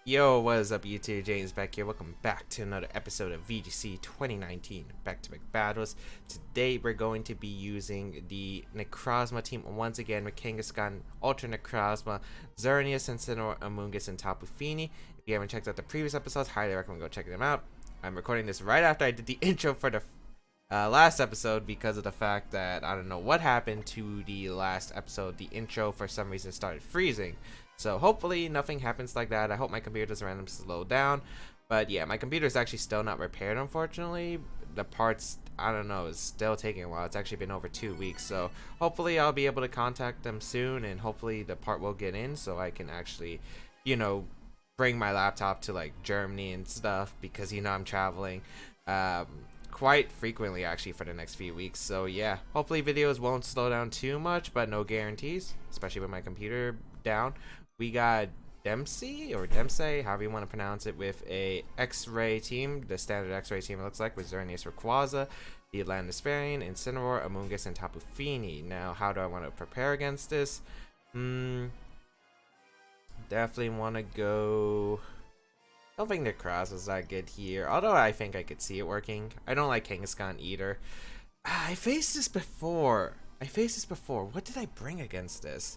Yo, what is up YouTube? James Baek here. Welcome back to another episode of VGC 2019 Back-to-Back Battles. Today we're going to be using the Necrozma team once again with Kangaskhan, Ultra Necrozma, Xerneas, Incineroar, Amoonguss, and Tapu Fini. If you haven't checked out the previous episodes, highly recommend go checking them out. I'm recording this right after I did the intro for the last episode because of the fact that I don't know what happened to the last episode. The intro for some reason started freezing. So hopefully nothing happens like that. I hope my computer doesn't randomly slow down. But yeah, my computer is actually still not repaired, unfortunately. The parts, I don't know, is still taking a while. It's actually been over 2 weeks. So hopefully I'll be able to contact them soon, and hopefully the part will get in so I can actually, bring my laptop to like Germany and stuff because, I'm traveling quite frequently actually for the next few weeks. So yeah, hopefully videos won't slow down too much, but no guarantees, especially with my computer down. We got Dempsey, however you want to pronounce it, with a X-Ray team, the standard X-Ray team it looks like, with Xerneas, Rayquaza, the Atlantis Fairy, Incineroar, Amoonguss, and Tapu Fini. Now, how do I want to prepare against this? Definitely want to go... I don't think Necrozma is that good here, although I think I could see it working. I don't like Kangaskhan either. I faced this before. What did I bring against this?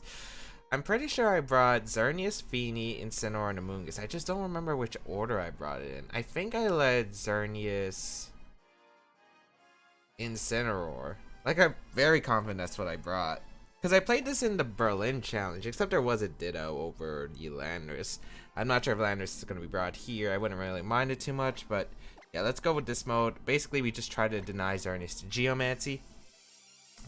I'm pretty sure I brought Xerneas, Fini, Incineroar, and Amoonguss. I just don't remember which order I brought it in. I think I led Xerneas, Incineroar. Like, I'm very confident that's what I brought. Because I played this in the Berlin challenge, except there was a Ditto over the Landorus. I'm not sure if Landorus is going to be brought here. I wouldn't really mind it too much, but yeah, let's go with this mode. Basically, we just try to deny Xerneas to Geomancy.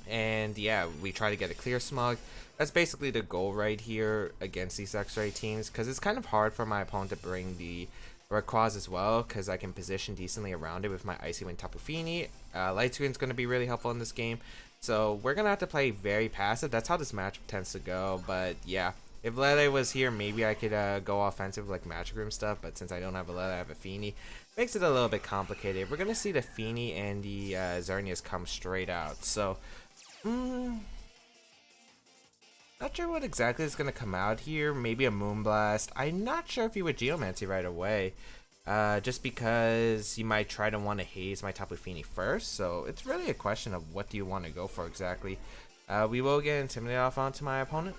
And yeah, we try to get a clear smog. That's basically the goal right here against these X-Ray teams, because it's kind of hard for my opponent to bring the Rayquaza as well, because I can position decently around it with my Icy Wind Tapu Fini. Light Screen is going to be really helpful in this game, so we're going to have to play very passive. That's how this match tends to go, but yeah. If Lele was here, maybe I could go offensive like Magic Room stuff, but since I don't have a Lele, I have a Fini. Makes it a little bit complicated. We're going to see the Fini and the Xerneas come straight out, so... Not sure what exactly is going to come out here. Maybe a Moonblast. I'm not sure if he would Geomancy right away. Just because he might try to want to haze my Tapu Fini first. So it's really a question of what do you want to go for exactly. We will get Intimidate off onto my opponent,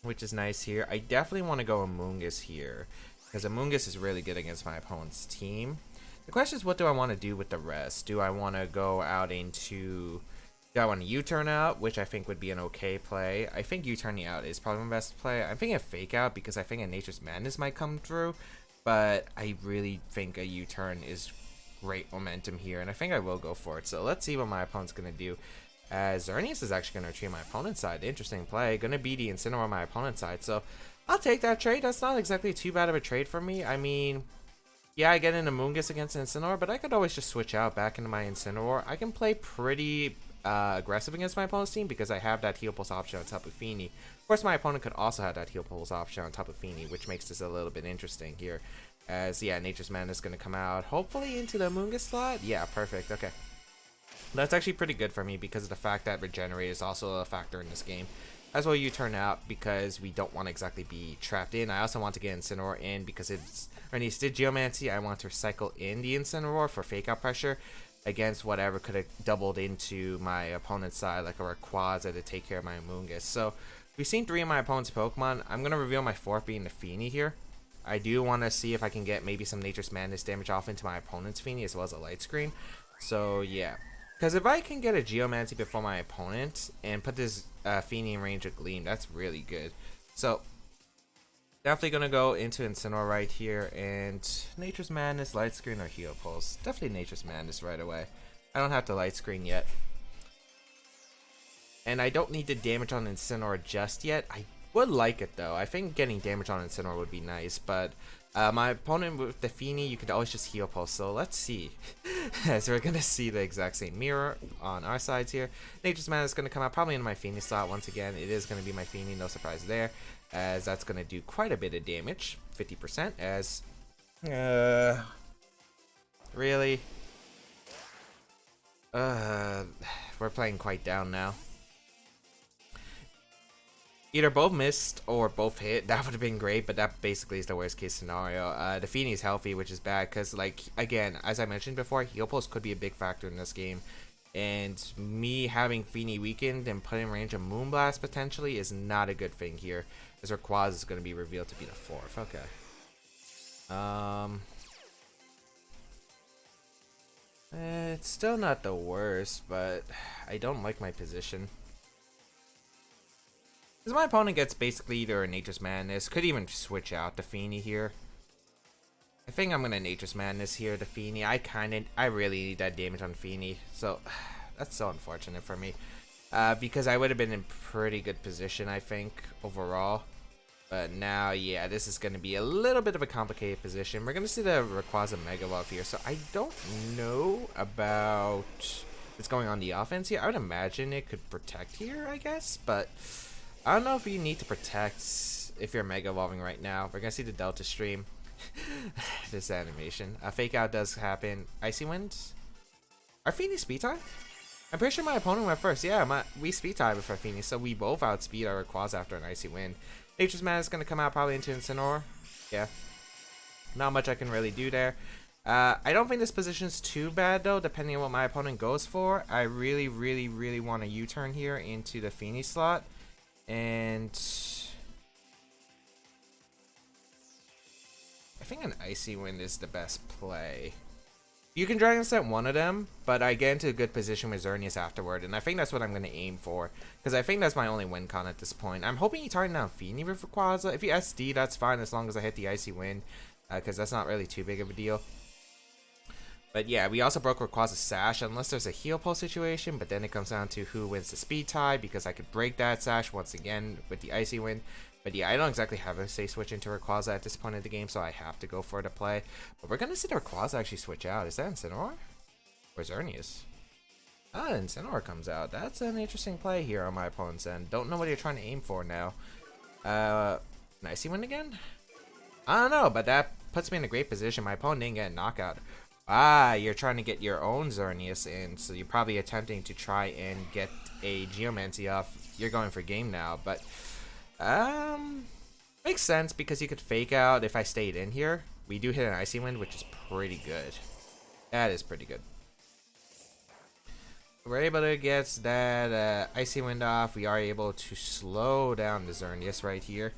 which is nice here. I definitely want to go Amoonguss here, because Amoonguss is really good against my opponent's team. The question is, what do I want to do with the rest? Do I want to go out into... Do I want to U-turn out, which I think would be an okay play. I think U-turning out is probably my best play. I'm thinking a fake out because I think a Nature's Madness might come through, but I really think a U-turn is great momentum here, and I think I will go for it. So let's see what my opponent's going to do. Xerneas is actually going to retreat my opponent's side. Interesting play. Going to be the Incineroar on my opponent's side, so I'll take that trade. That's not exactly too bad of a trade for me. I mean... Yeah, I get an Amoonguss against Incineroar, but I could always just switch out back into my Incineroar. I can play pretty aggressive against my opponent's team because I have that Heal Pulse option on Tapu Fini. Of course, my opponent could also have that Heal Pulse option on Tapu Fini, which makes this a little bit interesting here. As, yeah, Nature's Madness is going to come out, hopefully into the Amoonguss slot. Yeah, perfect. Okay. That's actually pretty good for me because of the fact that Regenerate is also a factor in this game. As well, you turn out because we don't want to exactly be trapped in. I also want to get Incineroar in because it's Xerneas did Geomancy. I want to recycle in the Incineroar for fake out pressure against whatever could have doubled into my opponent's side, like a Rayquaza, to take care of my Amoonguss. So we've seen 3 of my opponent's Pokemon. I'm going to reveal my 4th being the Fini here. I do want to see if I can get maybe some Nature's Madness damage off into my opponent's Fini as well as a Light Screen. So yeah. Because if I can get a Geomancy before my opponent and put this Fini in range of Gleam, that's really good. So definitely going to go into Incineroar right here, and Nature's Madness, Light Screen, or Heal Pulse. Definitely Nature's Madness right away. I don't have to Light Screen yet. And I don't need the damage on Incineroar just yet. I would like it though. I think getting damage on Incineroar would be nice, but my opponent with the Fini, you could always just Heal Pulse, so let's see. So we're going to see the exact same mirror on our sides here. Nature's Madness is going to come out probably into my Fini slot once again. It is going to be my Fini, no surprise there, as that's going to do quite a bit of damage, 50%, as... Really? We're playing quite down now. Either both missed or both hit. That would have been great, but that basically is the worst case scenario. The Feeney's healthy, which is bad because, like, again, as I mentioned before, heal pulse could be a big factor in this game. And me having Feeney weakened and put in range of Moonblast potentially is not a good thing here. As Rayquaza is going to be revealed to be the 4th. Okay. It's still not the worst, but I don't like my position. Because my opponent gets basically either a Nature's Madness, could even switch out the Feeney here. I think I'm gonna Nature's Madness here, the Feeney. I really need that damage on Feeney, so that's so unfortunate for me. Because I would have been in pretty good position, I think, overall. But now, yeah, this is gonna be a little bit of a complicated position. We're gonna see the Rayquaza Mega Evolve here, so I don't know about what's going on the offense here. I would imagine it could protect here, I guess, but I don't know if you need to protect if you're Mega Evolving right now. We're gonna see the Delta stream. This animation. A fake out does happen. Icy Wind? Are Feeney speed time? I'm pretty sure my opponent went first. Yeah, we speed time with our Feeney, so we both outspeed our Rayquaza after an Icy Wind. Nature's Madness is gonna come out probably into Incineroar. Yeah. Not much I can really do there. I don't think this position's too bad though, depending on what my opponent goes for. I really, really, really want a U-turn here into the Feeney slot. And I think an Icy Wind is the best play. You can Dragon Set one of them, but I get into a good position with Xerneas afterward, and I think that's what I'm going to aim for, because I think that's my only win con at this point. I'm hoping you target down Feeney with Rayquaza. If you SD, that's fine as long as I hit the Icy Wind, because that's not really too big of a deal. But yeah, we also broke Rayquaza's Sash unless there's a heal pulse situation, but then it comes down to who wins the speed tie, because I could break that Sash once again with the Icy Wind. But yeah, I don't exactly have a safe switch into Rayquaza at this point in the game, so I have to go for the play. But we're going to see the Rayquaza actually switch out. Is that Incineroar? Or Xerneas? Ah, Incineroar comes out. That's an interesting play here on my opponent's end. Don't know what you're trying to aim for now. An Icy Wind again? I don't know, but that puts me in a great position. My opponent didn't get a knockout. Ah, you're trying to get your own Xerneas in, so you're probably attempting to try and get a Geomancy off. You're going for game now, but makes sense because you could fake out if I stayed in here. We do hit an Icy Wind, which is pretty good. That is pretty good. We're able to get that Icy Wind off. We are able to slow down the Xerneas right here.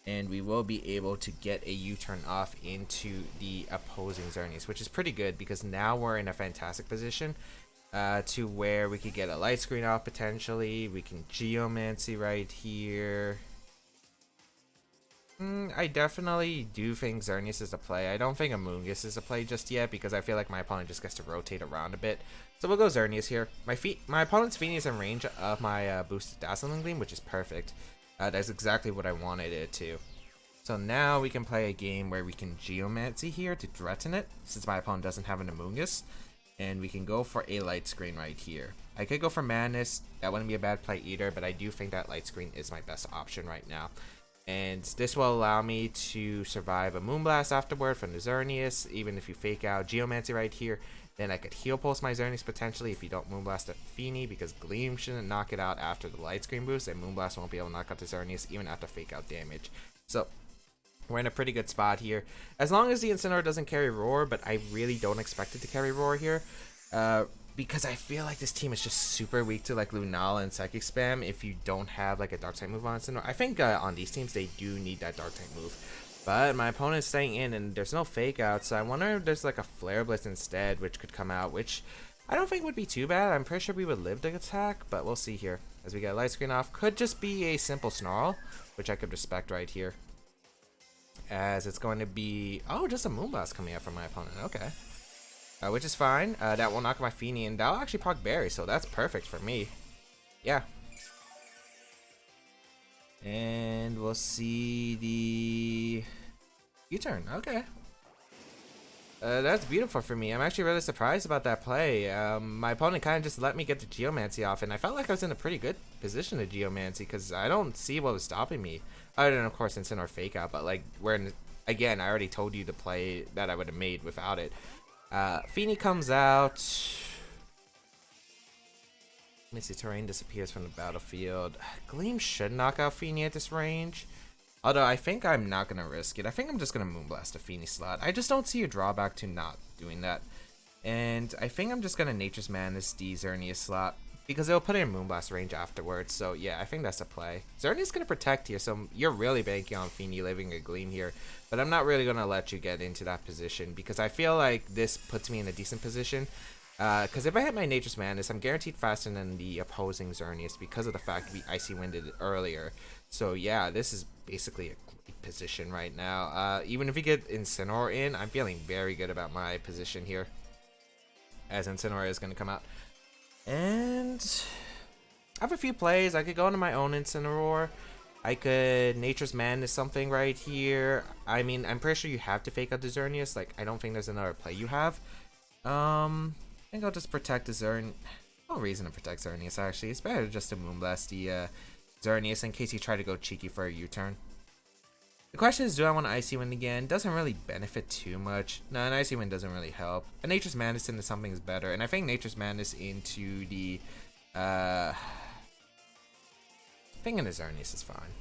And we will be able to get a U-turn off into the opposing Xerneas, which is pretty good because now we're in a fantastic position to where we could get a light screen off potentially. We can Geomancy right here. I definitely do think Xerneas is a play. I don't think Amoonguss is a play just yet because I feel like my opponent just gets to rotate around a bit. So we'll go Xerneas here. My opponent's Feeney is in range of my boosted Dazzling Gleam, which is perfect. That's exactly what I wanted it to. So now we can play a game where we can Geomancy here to threaten it, since my opponent doesn't have an Amoonguss. And we can go for a light screen right here. I could go for Madness. That wouldn't be a bad play either, but I do think that light screen is my best option right now. And this will allow me to survive a Moonblast afterward from the Xerneas. Even if you fake out Geomancy right here, then I could heal pulse my Xerneas potentially if you don't Moonblast at Feeney, because Gleam shouldn't knock it out after the light screen boost, and Moonblast won't be able to knock out the Xerneas even after fake out damage. So we're in a pretty good spot here. As long as the Incineroar doesn't carry Roar, but I really don't expect it to carry Roar here. Because I feel like this team is just super weak to like Lunala and Psychic Spam if you don't have like a Dark type move on Incineroar. I think on these teams they do need that Dark type move. But my opponent's staying in and there's no fake out, so I wonder if there's like a Flare Blitz instead which could come out, which I don't think would be too bad. I'm pretty sure we would live the attack, but we'll see here. As we get light screen off, could just be a simple Snarl, which I could respect right here. As it's going to be, oh, just a Moonblast coming out from my opponent, okay. Which is fine. That will knock my Feeney, and that'll actually proc Berry, so that's perfect for me. Yeah. And we'll see the U-turn. Okay. That's beautiful for me. I'm actually really surprised about that play. My opponent kind of just let me get the Geomancy off, and I felt like I was in a pretty good position to Geomancy because I don't see what was stopping me. Other than, of course, Incineroar fake out, but like, again, I already told you the play that I would have made without it. Feeney comes out. Misty Terrain disappears from the battlefield. Gleam should knock out Feeny at this range. Although I think I'm not going to risk it. I think I'm just going to Moonblast a Feeny slot. I just don't see a drawback to not doing that. And I think I'm just going to Nature's Madness the Xerneas slot, because it'll put it in Moonblast range afterwards. So yeah, I think that's a play. Xerneas going to protect here, so you're really banking on Feeny living a Gleam here. But I'm not really going to let you get into that position, because I feel like this puts me in a decent position. Because if I hit my Nature's Madness, I'm guaranteed faster than the opposing Xerneas because of the fact we Icy Winded it earlier. So yeah, this is basically a great position right now. Even if we get Incineroar in, I'm feeling very good about my position here, as Incineroar is going to come out. And I have a few plays. I could go into my own Incineroar. I could Nature's Madness something right here. I mean, I'm pretty sure you have to fake out the Xerneas. Like, I don't think there's another play you have. I think I'll just protect the Xerneas. No reason to protect Xerneas, actually. It's better just to Moonblast the Xerneas in case you try to go cheeky for a U-turn. The question is, do I want to Icy Wind again? Doesn't really benefit too much. No, an Icy Wind doesn't really help. A Nature's Madness into something is better. And I think Nature's Madness into the thing in the Xerneas is fine.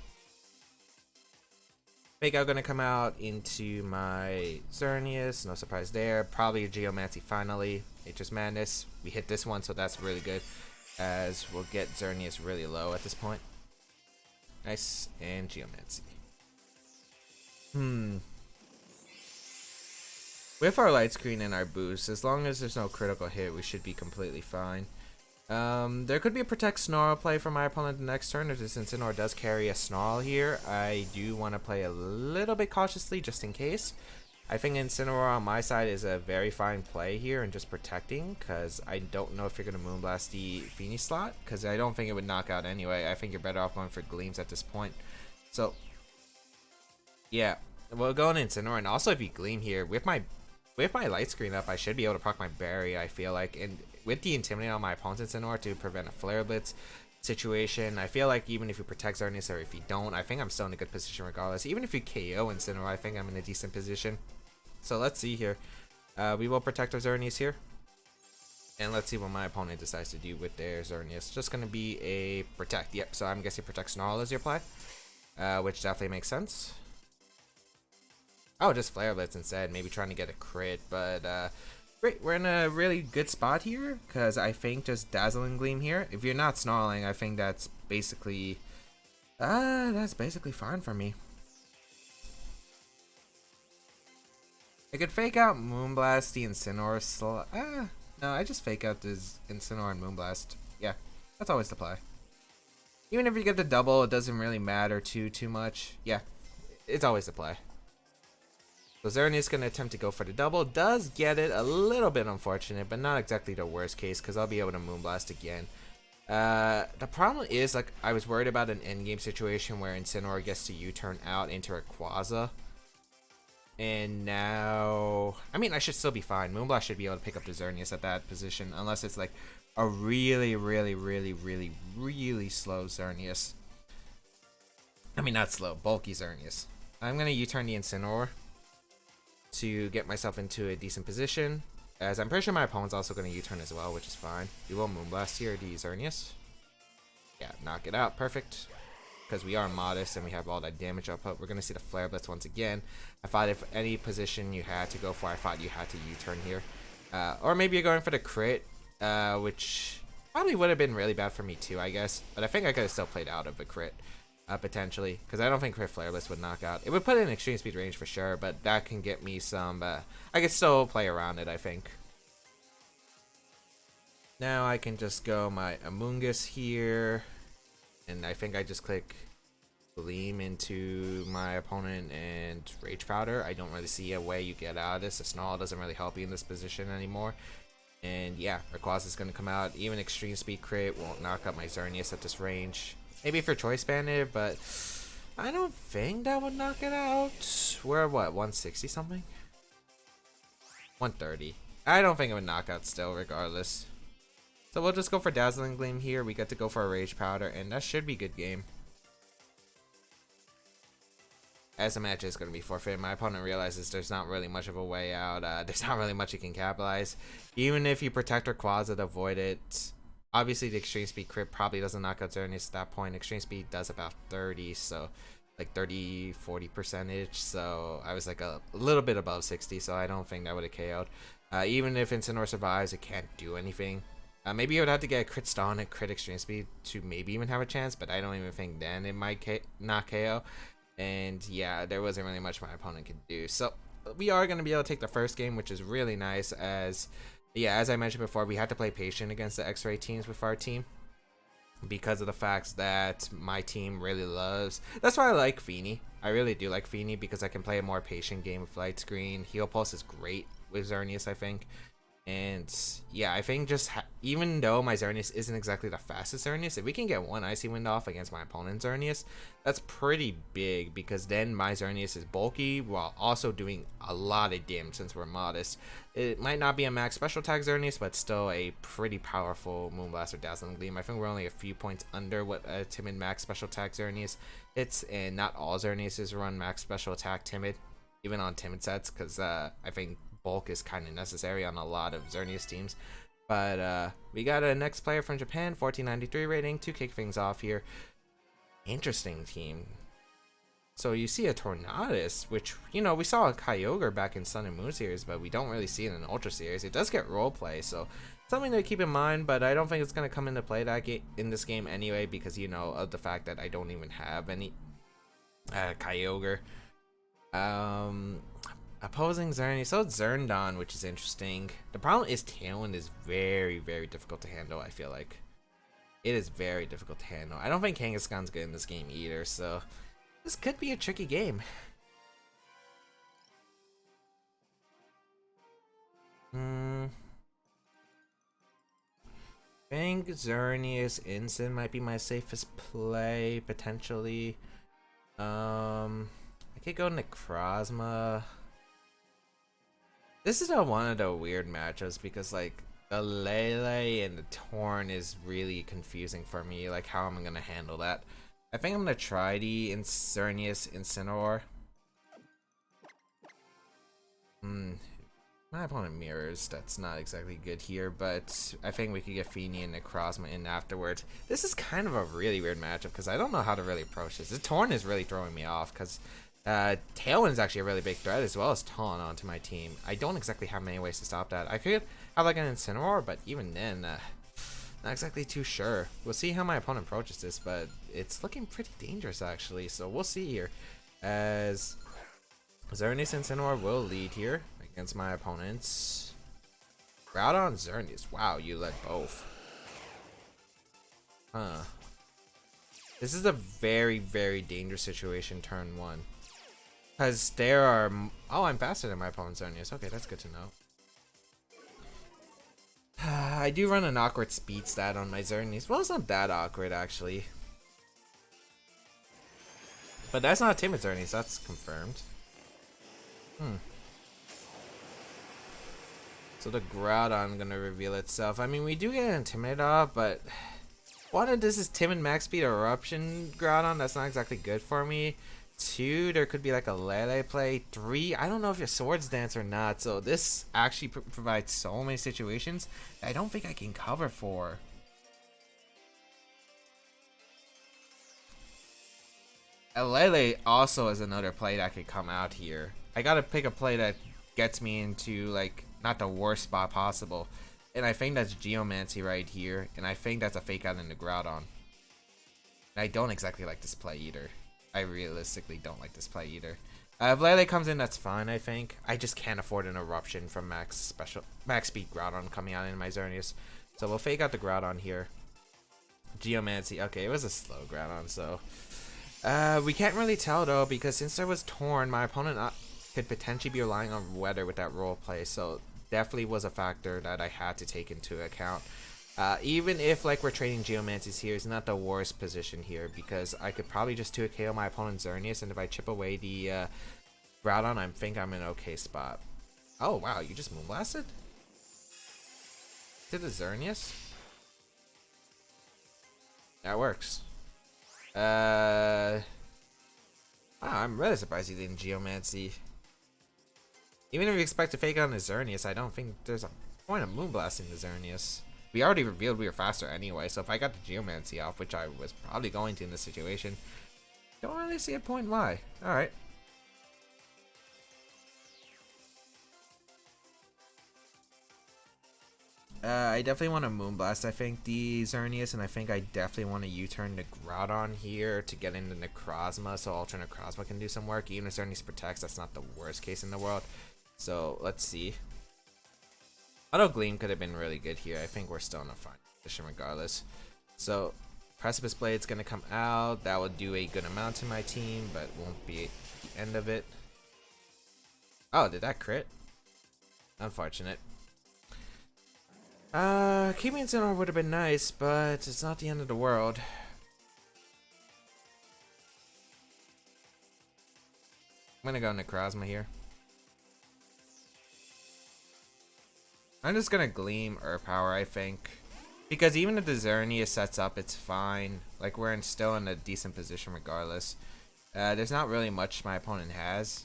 Fake Out gonna come out into my Xerneas, no surprise there. Probably a Geomancy finally. Nature's Madness. We hit this one, so that's really good, as we'll get Xerneas really low at this point. Nice, and Geomancy. With our light screen and our boost, as long as there's no critical hit, we should be completely fine. There could be a Protect Snarl play for my opponent the next turn. If this Incineroar does carry a Snarl here, I do want to play a little bit cautiously just in case. I think Incineroar on my side is a very fine play here and just protecting, because I don't know if you're going to Moonblast the Feeny slot, because I don't think it would knock out anyway. I think you're better off going for Gleams at this point. So, yeah, we'll go on Incineroar, and also if you Gleam here, with my light screen up, I should be able to proc my Berry, I feel like, and with the Intimidate on my opponent's Incineroar to prevent a Flare Blitz situation, I feel like even if you protect Xerneas or if you don't, I think I'm still in a good position regardless. Even if you KO Incineroar, I think I'm in a decent position. So let's see here. We will protect our Xerneas here. And let's see what my opponent decides to do with their Xerneas. Just going to be a protect. Yep, so I'm guessing protect Snarl is your play, which definitely makes sense. Oh, just Flare Blitz instead. Maybe trying to get a crit, but great. We're in a really good spot here, because I think just Dazzling Gleam here. If you're not snarling, I think that's basically fine for me. I could fake out Moonblast the Incineroar no, I just fake out this Incineroar and Moonblast. Yeah, that's always the play. Even if you get the double, it doesn't really matter too much. Yeah, it's always the play. So Xerneas going to attempt to go for the double. Does get it. A little bit unfortunate, but not exactly the worst case, because I'll be able to Moonblast again. The problem is, like, I was worried about an endgame situation where Incineroar gets to U-turn out into Rayquaza. And now, I mean, I should still be fine. Moonblast should be able to pick up the Xerneas at that position, unless it's like a really slow Xerneas. I mean, not slow, bulky Xerneas. I'm going to U-turn the Incineroar to get myself into a decent position, as I'm pretty sure my opponent's also going to U-turn as well, which is fine. We will Moonblast here the Xerneas. Yeah, knock it out. Perfect. Because we are modest and we have all that damage output. We're going to see the Flare Blitz once again. I thought if any position you had to go for, I thought you had to U-turn here. Or maybe you're going for the crit, which probably would have been really bad for me too, I guess. But I think I could have still played out of a crit, potentially. Because I don't think crit Flare Blitz would knock out. It would put it in extreme speed range for sure, but that can get me some... I could still play around it, I think. Now I can just go my Amoonguss here. And I think I just click Gleam into my opponent and Rage Powder. I don't really see a way you get out of this. The Snarl doesn't really help you in this position anymore. And yeah, Rayquaza is going to come out. Even Extreme Speed Crit won't knock out my Xerneas at this range. Maybe for Choice Banded, but I don't think that would knock it out. We're at what, 160 something? 130. I don't think it would knock out still, regardless. So we'll just go for Dazzling Gleam here. We get to go for a Rage Powder, and that should be good game. As the match is going to be forfeit, my opponent realizes there's not really much of a way out. There's not really much he can capitalize. Even if you protect Rayquaza to avoid it, Obviously, the extreme speed crit probably doesn't knock out Xerneas at that point. Extreme speed does about 30, so like 30-40 percentage. So I was like a little bit above 60, so I don't think that would have KO'd. Even if Incineroar survives, it can't do anything. Maybe it would have to get a crit stun and crit extreme speed to maybe even have a chance, but I don't even think then it might not KO. And yeah, there wasn't really much my opponent could do. So we are going to be able to take the first game, which is really nice, as yeah, as I mentioned before, we had to play patient against the X-Ray teams with our team because of the fact that my team really loves. That's why I like Feeny. I really do like Feeny because I can play a more patient game with Light Screen. Heal Pulse is great with Xerneas, I think. And yeah, I think just even though my Xerneas isn't exactly the fastest Xerneas, if we can get one Icy Wind off against my opponent's Xerneas, that's pretty big, because then my Xerneas is bulky while also doing a lot of damage since we're modest. It might not be a max special attack Xerneas, but still a pretty powerful Moonblast or Dazzling Gleam. I think we're only a few points under what a timid max special attack Xerneas hits, and not all Xerneases run max special attack timid, even on timid sets, because I think bulk is kind of necessary on a lot of Xerneas teams. But we got a next player from Japan, 1493 rating, to kick things off here. Interesting team. So you see a Tornadus, which, you know, we saw a Kyogre back in Sun and Moon series, but we don't really see it in Ultra series. It does get roleplay, so something to keep in mind, but I don't think it's going to come into play that in this game anyway, because, you know, of the fact that I don't even have any Kyogre. Opposing Xerneas, so it's Zerndon, which is interesting. The problem is Tailwind is very, very difficult to handle, I feel like. It is very difficult to handle. I don't think Kangaskhan's good in this game either, so this could be a tricky game. I think Xerneas Incin might be my safest play, potentially. I could go Necrozma. This is one of the weird matchups because, like, the Lele and the Torn is really confusing for me. Like, how am I gonna handle that? I think I'm gonna try the Xerneas Incineroar. My opponent mirrors. That's not exactly good here, but I think we could get Feeny and Necrozma in afterwards. This is kind of a really weird matchup because I don't know how to really approach this. The Torn is really throwing me off because Tailwind's actually a really big threat, as well as Taunt onto my team. I don't exactly have many ways to stop that. I could have like an Incineroar, but even then, not exactly too sure. We'll see how my opponent approaches this, but it's looking pretty dangerous actually. So we'll see here, as Xerneas Incineroar will lead here against my opponents. Groudon Xerneas. Wow, you led both. Huh. This is a very, very dangerous situation turn one. Because there are... Oh, I'm faster than my opponent's Xerneas. Okay, that's good to know. I do run an awkward speed stat on my Xerneas. Well, it's not that awkward, actually. But that's not a timid Xerneas. That's confirmed. So the Groudon gonna reveal itself. I mean, we do get an Intimidator, but... One, this is timid max speed eruption Groudon. That's not exactly good for me. 2, there could be like a Lele play. 3, I don't know if you're Swords Dance or not. So this actually provides so many situations that I don't think I can cover for. A Lele also is another play that could come out here. I gotta pick a play that gets me into, like, not the worst spot possible. And I think that's Geomancy right here. And I think that's a fake out in the Groudon. And I don't exactly like this play either. I realistically don't like this play either. If Lele comes in, that's fine, I think. I just can't afford an Eruption from max speed Groudon coming out in my Xerneas. So we'll fake out the Groudon here. Geomancy. Okay, it was a slow Groudon, so... we can't really tell, though, because since there was Torn, my opponent could potentially be relying on Weather with that role play. So definitely was a factor that I had to take into account. Even if, like, we're trading Geomancies here, it's not the worst position here, because I could probably just 2 KO my opponent's Xerneas, and if I chip away the Groudon, I think I'm in an okay spot. Oh, wow, you just Moonblasted? Did the Xerneas? That works. Wow, I'm really surprised he didn't Geomancy. Even if you expect to fake on the Xerneas, I don't think there's a point of Moonblasting the Xerneas. We already revealed we were faster anyway, so if I got the Geomancy off, which I was probably going to in this situation, don't really see a point why. Alright. I definitely want to Moonblast, I think, the Xerneas, and I think I definitely want to U-turn the Groudon here to get into Necrozma, so Ultra Necrozma can do some work. Even if Xerneas protects, that's not the worst case in the world. So, let's see. Auto Gleam could have been really good here. I think we're still in a fine position regardless. So, Precipice Blade's going to come out. That will do a good amount to my team, but won't be the end of it. Oh, did that crit? Unfortunate. Keeping Incineroar would have been nice, but it's not the end of the world. I'm gonna go Necrozma here. I'm just gonna Gleam Earth Power, I think. Because even if the Xerneas sets up, it's fine. Like, we're still in a decent position regardless. There's not really much my opponent has.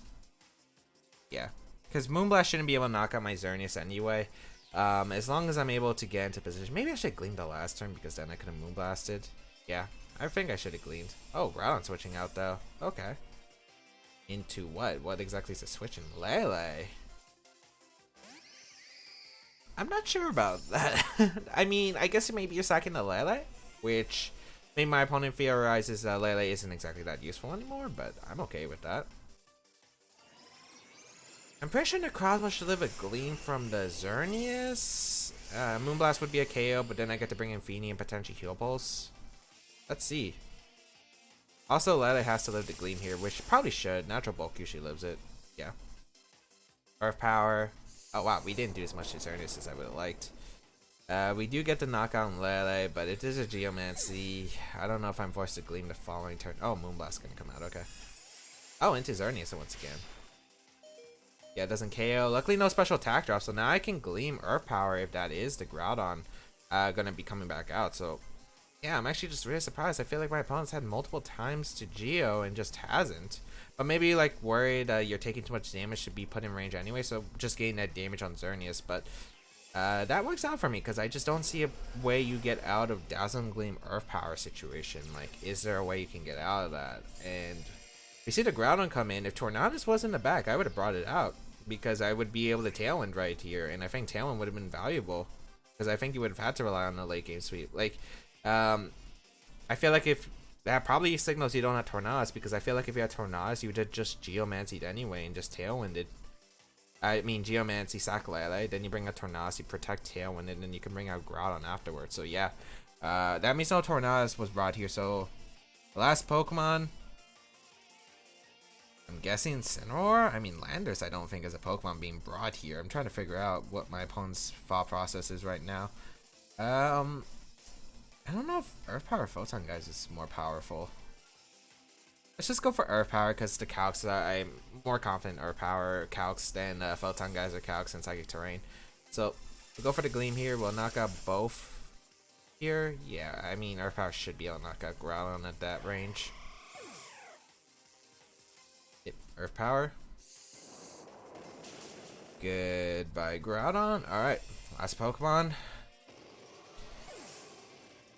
Yeah. Because Moonblast shouldn't be able to knock out my Xerneas anyway. As long as I'm able to get into position. Maybe I should have gleamed the last turn because then I could have Moonblasted. Yeah, I think I should have gleamed. Oh, Groudon switching out though. Okay. Into what? What exactly is it switching? Lele. I'm not sure about that. I mean, I guess maybe you're sacking the Lele, which maybe my opponent theorizes that Lele isn't exactly that useful anymore, but I'm okay with that. I'm pretty sure Necrozma should live a Gleam from the Xerneas. Moonblast would be a KO, but then I get to bring in Feeny and potentially Heal Pulse. Let's see. Also, Lele has to live the Gleam here, which probably should. Natural Bulk usually lives it. Yeah. Earth Power. Oh wow, we didn't do as much to Xerneas as I would have liked. We do get the knockout on Lele, but it is a Geomancy. I don't know if I'm forced to Gleam the following turn. Oh, Moonblast's gonna come out, okay. Oh, into Xerneas once again. Yeah, it doesn't KO. Luckily, no special attack drop, so now I can Gleam Earth Power if that is the Groudon gonna be coming back out. So, yeah, I'm actually just really surprised. I feel like my opponent's had multiple times to Geo and just hasn't. But maybe, like, worried you're taking too much damage to be put in range anyway, so just getting that damage on Xerneas. But that works out for me, because I just don't see a way you get out of Dazzling Gleam Earth Power situation. Like, is there a way you can get out of that? And we see the Groudon come in. If Tornadus was in the back, I would have brought it out. Because I would be able to Tailwind right here, and I think Tailwind would have been valuable. Because I think you would have had to rely on the late game sweep. Like, I feel like if that probably signals you don't have Tornadus, because I feel like if you had Tornadus, you would have just Geomancied anyway and just Tailwinded. I mean, Geomancy, sack Lele, then you bring out Tornadus, you protect Tailwind, and then you can bring out Groudon afterwards. So yeah, that means no Tornadus was brought here. So the last Pokemon, I'm guessing Incineroar? I mean, Landorus I don't think is a Pokemon being brought here. I'm trying to figure out what my opponent's thought process is right now. I don't know if Earth Power Photon Guys is more powerful. Let's just go for Earth Power because the Calcs, I'm more confident in Earth Power Calcs than Photon Guys or Calcs and Psychic Terrain. So, we'll go for the Gleam here. We'll knock out both here. Yeah, I mean, Earth Power should be able to knock out Groudon at that range. Earth Power. Goodbye, Groudon. Alright, last Pokemon.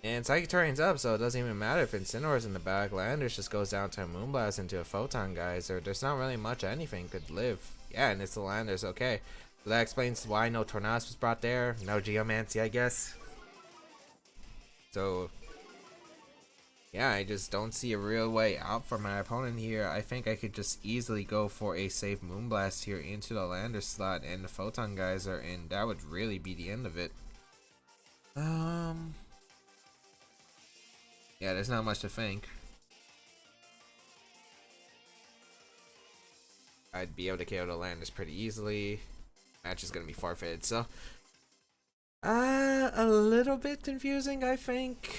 And Psychic Terrain's up, so it doesn't even matter if Incineroar's in the back. Landorus just goes down to a Moonblast into a Photon Geyser. There's not really much anything could live. Yeah, and it's the Landorus, okay. So that explains why no Tornadus was brought there. No Geomancy, I guess. So yeah, I just don't see a real way out for my opponent here. I think I could just easily go for a safe Moonblast here into the Landorus slot and the Photon Geyser, and that would really be the end of it. Yeah, there's not much to think. I'd be able to KO the Landorus pretty easily. Match is gonna be forfeited, so a little bit confusing, I think.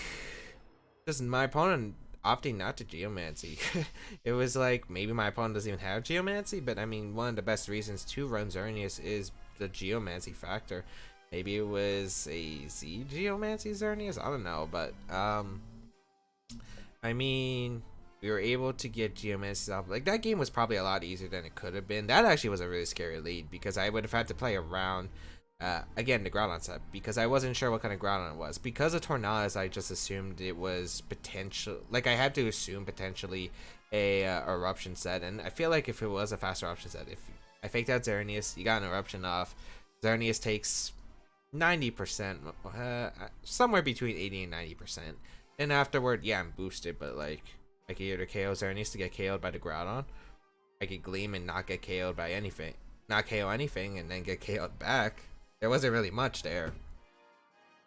Just my opponent opting not to Geomancy. It was like, maybe my opponent doesn't even have Geomancy, but I mean, one of the best reasons to run Xerneas is the Geomancy factor. Maybe it was a Z Geomancy Xerneas, I don't know, but I mean, we were able to get Geomancy off. Like, that game was probably a lot easier than it could have been. That actually was a really scary lead, because I would have had to play around Again, the Groudon set, because I wasn't sure what kind of Groudon it was. Because of Tornadus, I just assumed it was potential. Like, I had to assume potentially a Eruption set, and I feel like if it was a fast Eruption set, if I faked out Xerneas, you got an Eruption off, Xerneas takes 90%, somewhere between 80 and 90%. And afterward, yeah, I'm boosted, but like, I could either KO Xerneas to get KO'd by the Groudon, I could Gleam and not get KO'd by anything, not KO anything, and then get KO'd back. There wasn't really much there,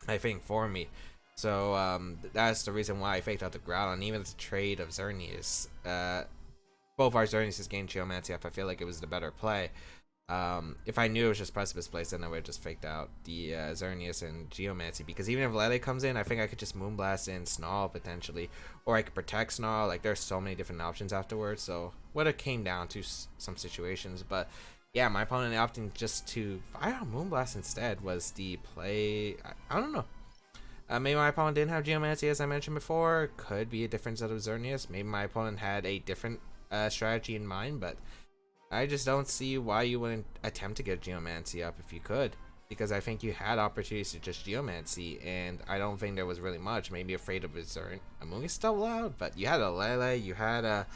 I think, for me. So that's the reason why I faked out the Groudon. Even the trade of Xerneas, both our Xerneas gained Geomancy up. I feel like it was the better play. If I knew it was just Precipice Place, then I would have just faked out the Xerneas and Geomancy, because even if Lele comes in, I think I could just Moonblast in Snarl potentially, or I could protect Snarl. Like, there's so many different options afterwards, so would have came down to some situations. But yeah, my opponent opting just to fire out Moonblast instead was the play. I don't know. Maybe my opponent didn't have Geomancy, as I mentioned before. Could be a different set of Xerneas. Maybe my opponent had a different strategy in mind, but I just don't see why you wouldn't attempt to get Geomancy up if you could, because I think you had opportunities to just Geomancy, and I don't think there was really much. Maybe afraid of his Amoonguss still loud, but you had a Lele, you had a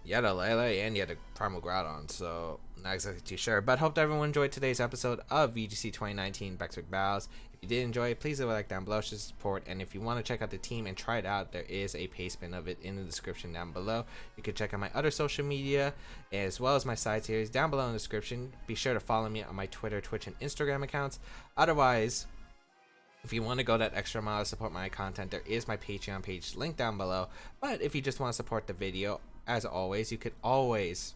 Lele, and you had a Primal Groudon, so not exactly too sure. But hope everyone enjoyed today's episode of VGC 2019 Baek Battles. If you did enjoy it, please leave a like down below to support. And if you want to check out the team and try it out, there is a pastebin of it in the description down below. You can check out my other social media as well as my side series down below in the description. Be sure to follow me on my Twitter, Twitch, and Instagram accounts. Otherwise, if you want to go that extra mile to support my content, there is my Patreon page linked down below. But if you just want to support the video, as always, you could always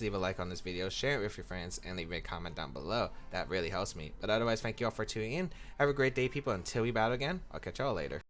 leave a like on this video, share it with your friends, and leave me a comment down below. That really helps me. But otherwise, thank you all for tuning in. Have a great day, people. Until we battle again, I'll catch y'all later.